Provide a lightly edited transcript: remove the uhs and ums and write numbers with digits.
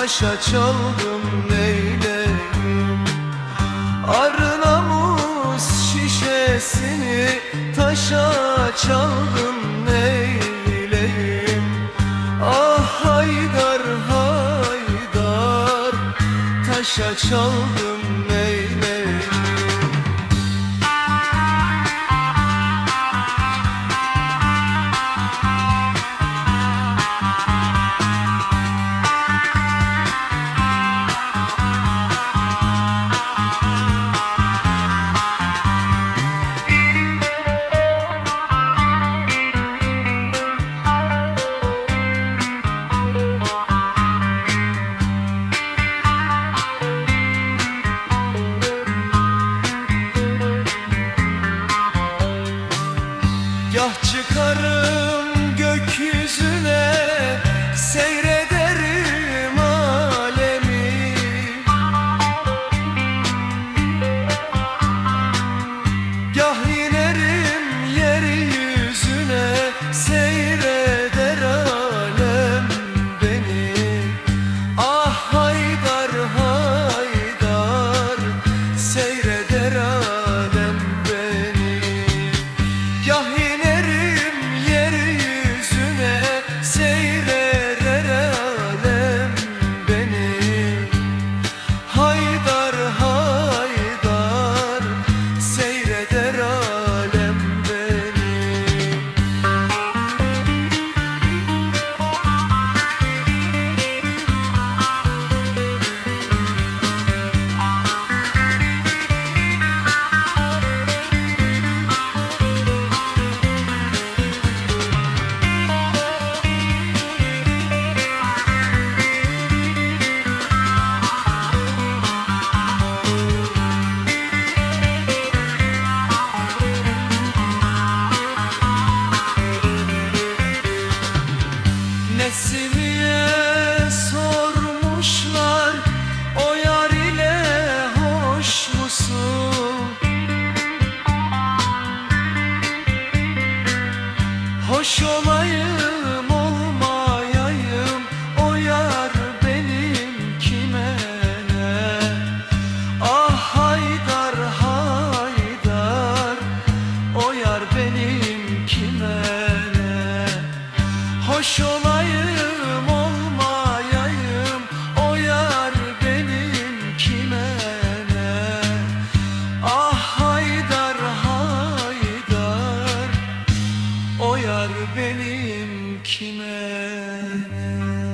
taşa çaldım neyleyim? Arı namus şişesini taşa çaldım neyleyim? Ah Haydar Haydar, taşa çaldım neyleyim? Gah çıkarım gökyüzüne, seyrederim alemi. Gah inerim yeryüzüne, seyreder alem beni. Ah Haydar Haydar, seyreder alem beni. Gah Nesimiye sormuşlar, o yar ile hoş musun? Hoş olayım olmayayım, o yar benim kime ne? Ah Haydar Haydar, o yar benim kime ne? Hoş olayım olmayayım, o yar benim kime ne? Ah Haydar Haydar, o yar benim kime ne?